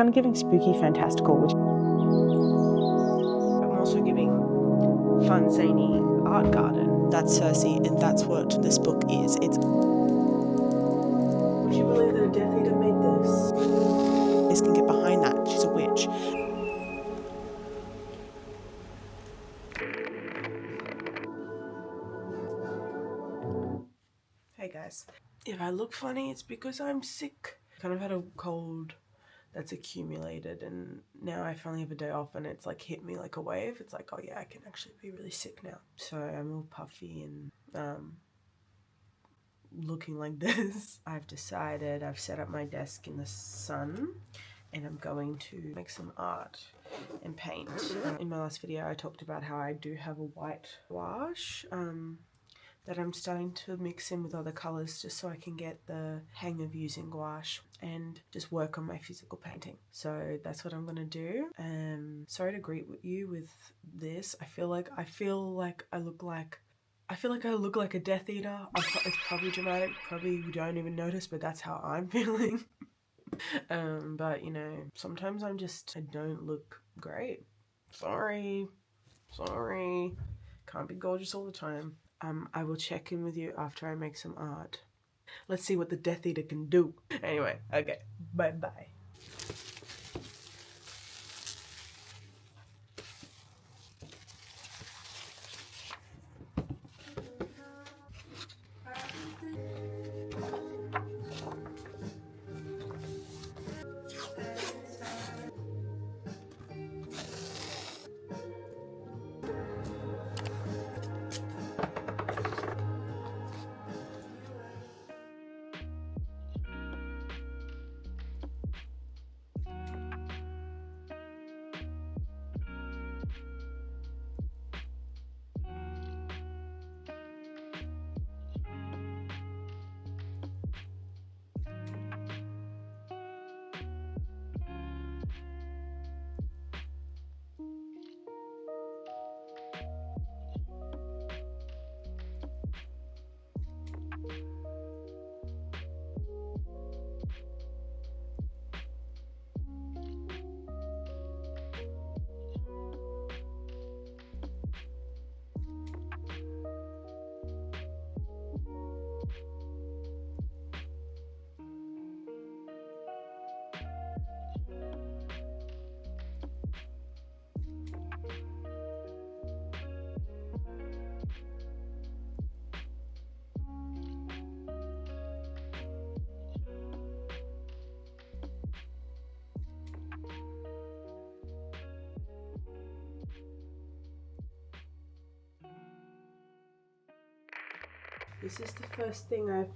kind of giving spooky fantastical, which I'm also giving fun, zany art garden. That's Circe, and that's what this book is. It's. Would you believe that a Death Eater made this? This can get behind that. She's a witch. Hey guys. If I look funny, it's because I'm sick. Kind of had a cold that's accumulated, and now I finally have a day off and it's like hit me like a wave. It's like, oh yeah, I can actually be really sick now. So I'm all puffy and looking like this. I've decided I've set up my desk in the sun and I'm going to make some art and paint. In my last video I talked about how I do have a white wash that I'm starting to mix in with other colours just so I can get the hang of using gouache and just work on my physical painting. So that's what I'm gonna do. Sorry to greet you with this. I feel like I look like a Death Eater. It's probably dramatic, probably you don't even notice, but that's how I'm feeling. But you know, sometimes I don't look great. Sorry. Can't be gorgeous all the time. I will check in with you after I make some art. Let's see what the Death Eater can do. Anyway, okay, bye-bye. This is the first thing I've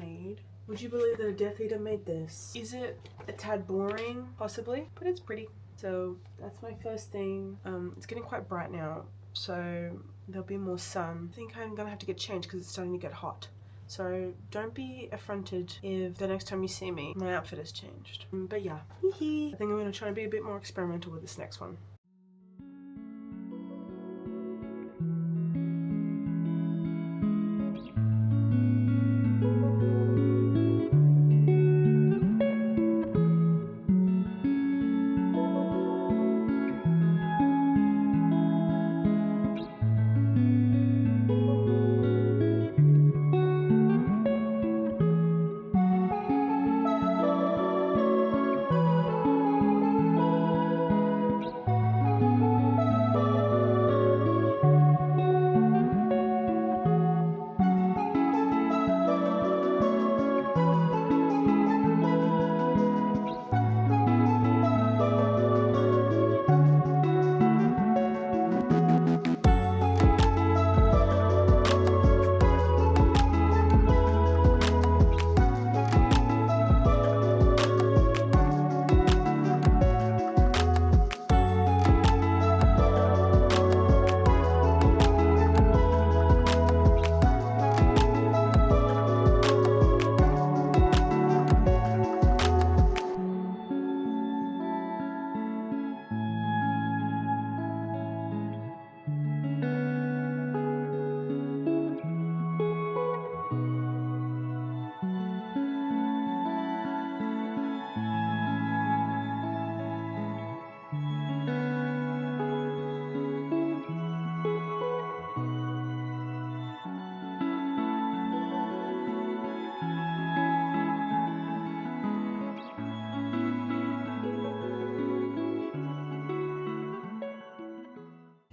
made. Would you believe that a Death Eater made this? Is it a tad boring? Possibly, but it's pretty. So that's my first thing. It's getting quite bright now, so there'll be more sun. I think I'm gonna have to get changed because it's starting to get hot. So don't be affronted if the next time you see me, my outfit has changed. But yeah, I think I'm gonna try and be a bit more experimental with this next one.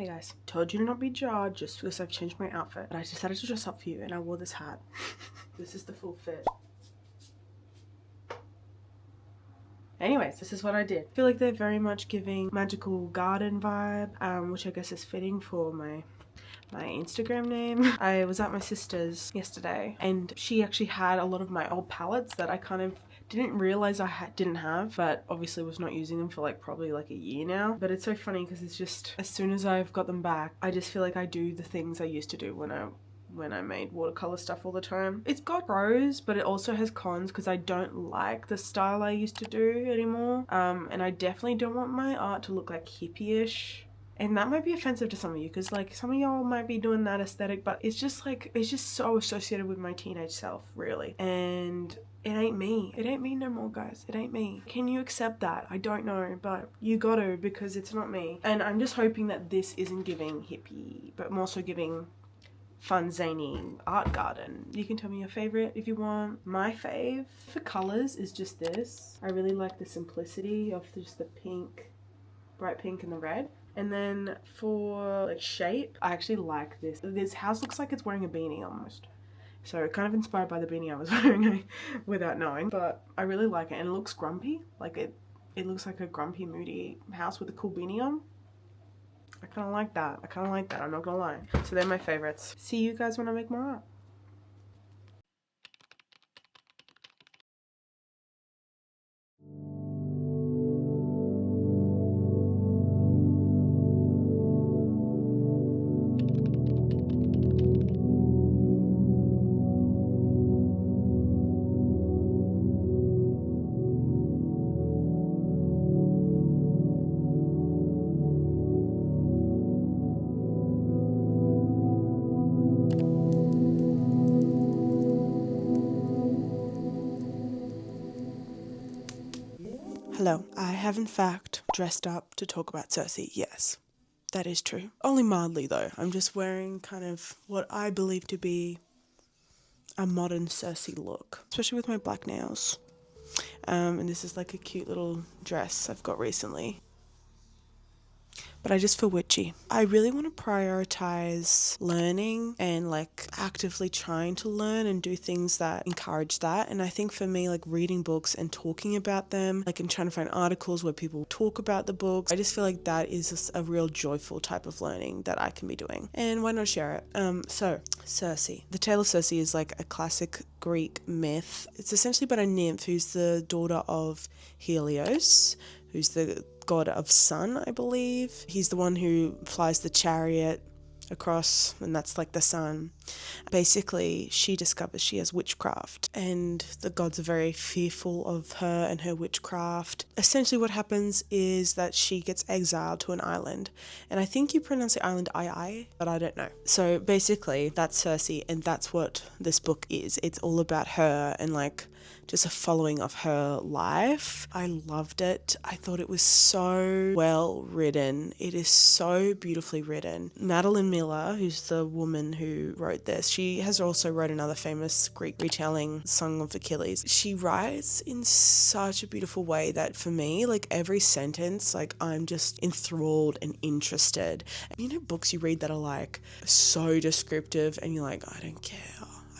Hey guys, told you to not be jarred just because I've changed my outfit, but I decided to dress up for you and I wore this hat. This is the full fit. Anyways, this is what I did. I feel like they're very much giving magical garden vibe, which I guess is fitting for my Instagram name. I was at my sister's yesterday and she actually had a lot of my old palettes that I kind of didn't realize I didn't have, but obviously was not using them for like probably like a year now. But it's so funny because it's just, as soon as I've got them back, I just feel like I do the things I used to do when I made watercolor stuff all the time. It's got pros, but it also has cons because I don't like the style I used to do anymore. And I definitely don't want my art to look like hippie-ish. And that might be offensive to some of you because like some of y'all might be doing that aesthetic, but it's just like, it's just so associated with my teenage self, really. And it ain't me. It ain't me no more, guys. It ain't me. Can you accept that? I don't know, but you gotta, because it's not me. And I'm just hoping that this isn't giving hippie, but more so giving fun, zany art garden. You can tell me your favorite if you want. My fave for colors is just this. I really like the simplicity of just the pink, bright pink and the red. And then for like shape, I actually like this. This house looks like it's wearing a beanie almost. So kind of inspired by the beanie I was wearing without knowing. But I really like it and it looks grumpy. Like it looks like a grumpy, moody house with a cool beanie on. I kind of like that. I'm not gonna lie. So they're my favorites. See you guys when I make more art. Hello, I have in fact dressed up to talk about Circe, yes. That is true. Only mildly though. I'm just wearing kind of what I believe to be a modern Circe look, especially with my black nails. And this is like a cute little dress I've got recently. But I just feel witchy. I really want to prioritize learning and like actively trying to learn and do things that encourage that. And I think for me, like reading books and talking about them, like and trying to find articles where people talk about the books, I just feel like that is just a real joyful type of learning that I can be doing. And why not share it? So Circe. The tale of Circe is like a classic Greek myth. It's essentially about a nymph who's the daughter of Helios, who's the god of sun, I believe. He's the one who flies the chariot across, and that's like the sun. Basically, she discovers she has witchcraft, and the gods are very fearful of her and her witchcraft. Essentially, what happens is that she gets exiled to an island, and I think you pronounce the island Ai, but I don't know. So basically, that's Circe, and that's what this book is. It's all about her and like just a following of her life. I loved it. I thought it was so well written. It is so beautifully written. Madeline Miller, who's the woman who wrote this, she has also wrote another famous Greek retelling, Song of Achilles. She writes in such a beautiful way that for me, like every sentence, like I'm just enthralled and interested. You know, books you read that are like so descriptive and you're like, I don't care.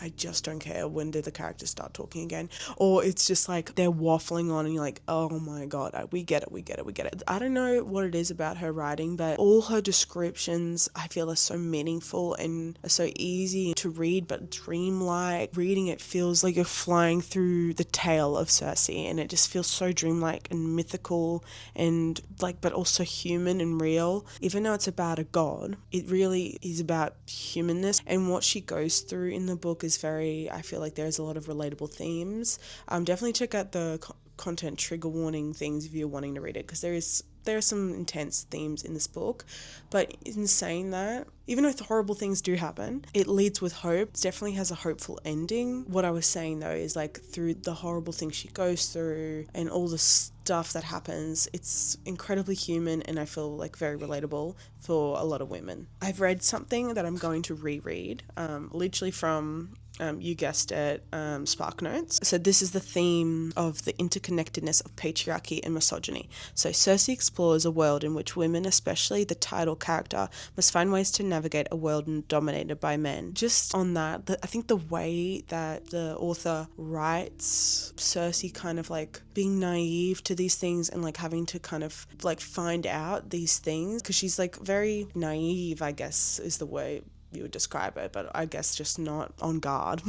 I just don't care. When did the characters start talking again? Or it's just like they're waffling on and you're like, oh my god, we get it. I don't know what it is about her writing, but all her descriptions I feel are so meaningful and are so easy to read but dreamlike. Reading it feels like you're flying through the tale of Circe, and it just feels so dreamlike and mythical and like, but also human and real. Even though it's about a god, it really is about humanness, and what she goes through in the book is very, I feel like there's a lot of relatable themes. Definitely check out the content trigger warning things if you're wanting to read it, because there are some intense themes in this book. But in saying that, even though horrible things do happen, it leads with hope. It definitely has a hopeful ending. What I was saying though is like through the horrible things she goes through and all the stuff that happens, it's incredibly human and I feel like very relatable for a lot of women. I've read something that I'm going to reread, literally from you guessed it, Spark Notes. So this is the theme of the interconnectedness of patriarchy and misogyny. So Circe explores a world in which women, especially the title character, must find ways to navigate a world dominated by men. Just on that, I think the way that the author writes Circe kind of like being naive to these things and like having to kind of like find out these things, because she's like very naive, I guess is the way you would describe it, but I guess just not on guard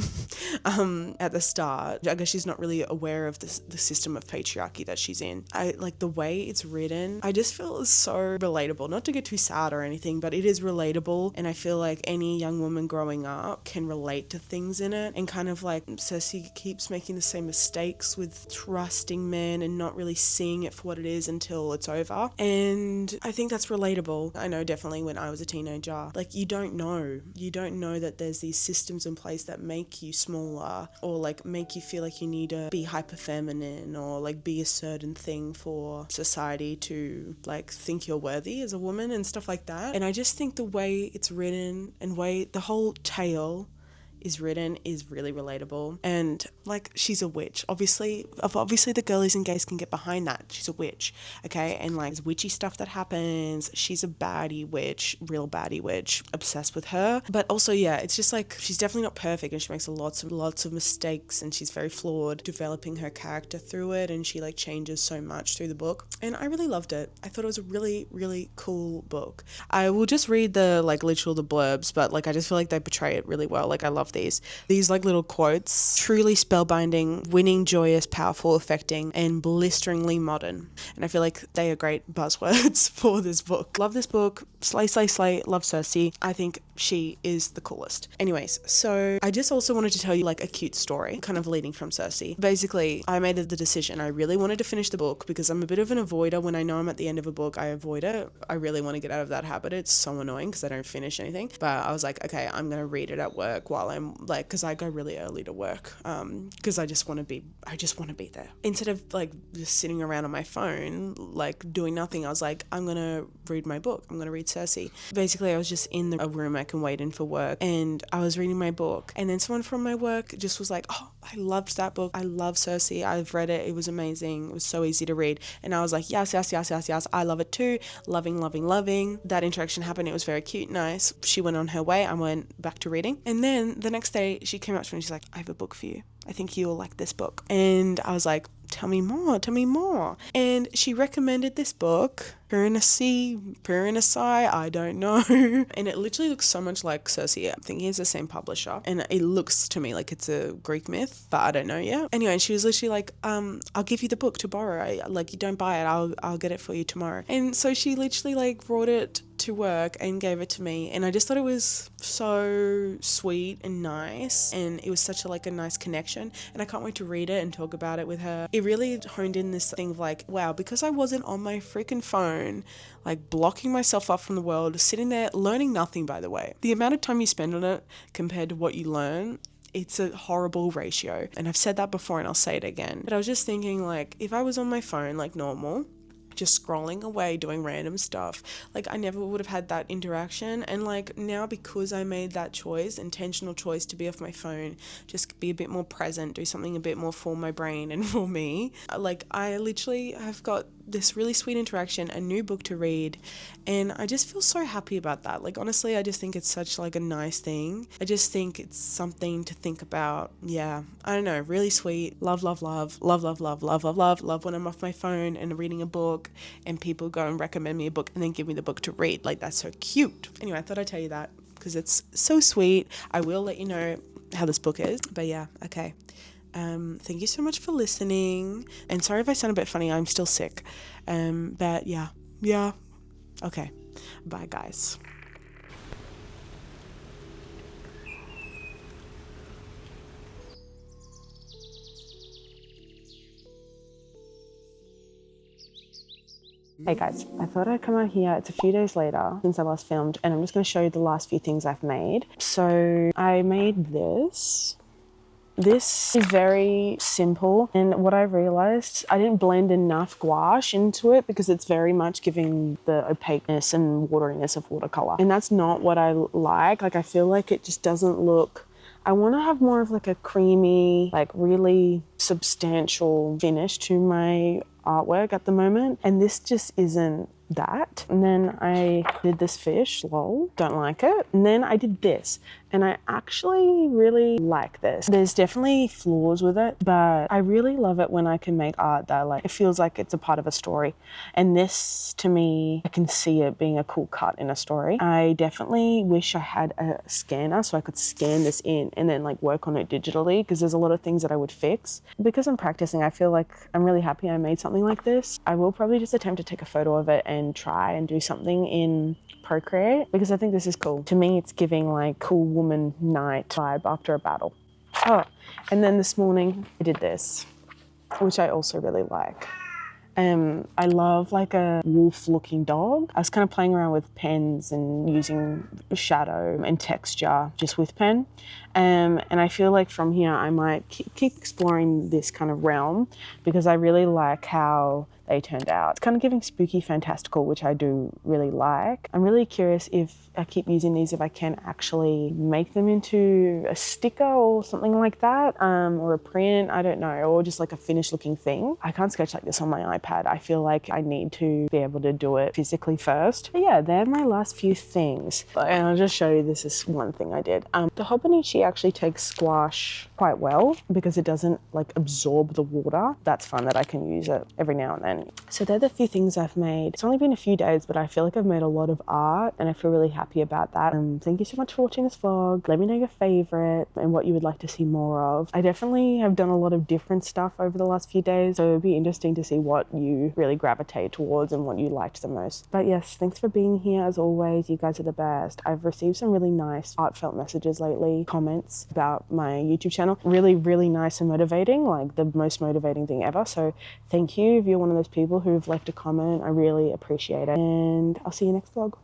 at the start. I guess she's not really aware of the system of patriarchy that she's in. I like the way it's written. I just feel it's so relatable. Not to get too sad or anything, but it is relatable, and I feel like any young woman growing up can relate to things in it. And kind of like Circe keeps making the same mistakes with trusting men and not really seeing it for what it is until it's over. And I think that's relatable. I know definitely when I was a teenager, like you don't know that there's these systems in place that make you smaller, or like make you feel like you need to be hyper feminine or like be a certain thing for society to like think you're worthy as a woman and stuff like that. And I just think the way it's written and way the whole tale is written is really relatable. And like, she's a witch. Obviously the girlies and gays can get behind that. She's a witch, okay? And like, there's witchy stuff that happens. She's a baddie witch, real baddie witch, obsessed with her. But also, yeah, it's just like, she's definitely not perfect, and she makes lots of mistakes, and she's very flawed, developing her character through it, and she like changes so much through the book. And I really loved it. I thought it was a really, really cool book. I will just read the like literal the blurbs, but like I just feel like they portray it really well. Like I love these like little quotes: truly spellbinding, winning, joyous, powerful, affecting, and blisteringly modern. And I feel like they are great buzzwords for this book. Love this book. Slay, slay, slay. Love Circe. I think she is the coolest. Anyways, so I just also wanted to tell you like a cute story kind of leading from Circe. Basically, I made the decision. I really wanted to finish the book because I'm a bit of an avoider. When I know I'm at the end of a book, I avoid it. I really want to get out of that habit. It's so annoying because I don't finish anything. But I was like, okay, I'm going to read it at work while I'm like, because I go really early to work, because I just want to be there. Instead of like just sitting around on my phone, like doing nothing, I was like, I'm going to read my book. I'm going to read Circe. Basically, I was just in a room I can wait in for work, and I was reading my book, and then someone from my work just was like, oh, I loved that book. I love Circe. I've read it. It was amazing. It was so easy to read. And I was like, yes. I love it too. Loving. That interaction happened. It was very cute, nice. She went on her way. I went back to reading. And then the next day she came up to me and she's like, I have a book for you. I think you'll like this book. And I was like, tell me more. And she recommended this book, Piranesi, I don't know. And it literally looks so much like Circe. I think it's the same publisher. And it looks to me like it's a Greek myth, but I don't know yet. Anyway, she was literally like, I'll give you the book to borrow. You don't buy it, I'll get it for you tomorrow. And so she literally like brought it to work and gave it to me, and I just thought it was so sweet and nice, and it was such a nice connection, and I can't wait to read it and talk about it with her. It really honed in this thing of like, wow, because I wasn't on my freaking phone, like blocking myself up from the world, sitting there learning nothing, by the way. The amount of time you spend on it compared to what you learn, it's a horrible ratio. And I've said that before and I'll say it again. But I was just thinking, like, if I was on my phone like normal, just scrolling away, doing random stuff, like I never would have had that interaction. And like now, because I made that choice, intentional choice to be off my phone, just be a bit more present, do something a bit more for my brain and for me, like I literally have got this really sweet interaction, a new book to read, and I just feel so happy about that. Like honestly, I just think it's such like a nice thing. I just think it's something to think about. Yeah, I don't know, really sweet. Love when I'm off my phone and reading a book and people go and recommend me a book and then give me the book to read. Like that's so cute. Anyway, I thought I'd tell you that because it's so sweet. I will let you know how this book is, but yeah, okay. Thank you so much for listening, and sorry if I sound a bit funny, I'm still sick, but yeah, okay, bye guys. Hey guys, I thought I'd come out here. It's a few days later since I last filmed, and I'm just going to show you the last few things I've made. So I made this. This is very simple, and what I realized, I didn't blend enough gouache into it because it's very much giving the opaqueness and wateriness of watercolor, and that's not what I like. Like I feel like it just doesn't look I want to have more of like a creamy, like really substantial finish to my artwork at the moment, and this just isn't that. And then I did this fish, lol, don't like it. And then I did this, and I actually really like this. There's definitely flaws with it, but I really love it when I can make art that like, it feels like it's a part of a story. And this, to me, I can see it being a cool cut in a story. I definitely wish I had a scanner so I could scan this in and then like work on it digitally, because there's a lot of things that I would fix. Because I'm practicing, I feel like I'm really happy I made something like this. I will probably just attempt to take a photo of it and try and do something in Procreate, because I think this is cool. To me, it's giving like cool woman night vibe after a battle. Oh, and then this morning I did this, which I also really like. I love like a wolf looking dog. I was kind of playing around with pens and using shadow and texture just with pen. And I feel like from here I might keep exploring this kind of realm, because I really like how they turned out. It's kind of giving spooky fantastical, which I do really like. I'm really curious if I keep using these, if I can actually make them into a sticker or something like that, or a print, I don't know, or just like a finished looking thing. I can't sketch like this on my iPad. I feel like I need to be able to do it physically first. But yeah, they're my last few things. And I'll just show you, this is one thing I did. The Hobonichi actually takes squash quite well because it doesn't like absorb the water. That's fun that I can use it every now and then. So they're the few things I've made. It's only been a few days, but I feel like I've made a lot of art and I feel really happy about that. Thank you so much for watching this vlog. Let me know your favorite and what you would like to see more of. I definitely have done a lot of different stuff over the last few days, so it'll be interesting to see what you really gravitate towards and what you liked the most. But yes, thanks for being here as always. You guys are the best. I've received some really nice heartfelt messages lately, comments about my YouTube channel. Really, really nice and motivating, like the most motivating thing ever. So thank you if you're one of those people who've left a comment. I really appreciate it. And I'll see you next vlog.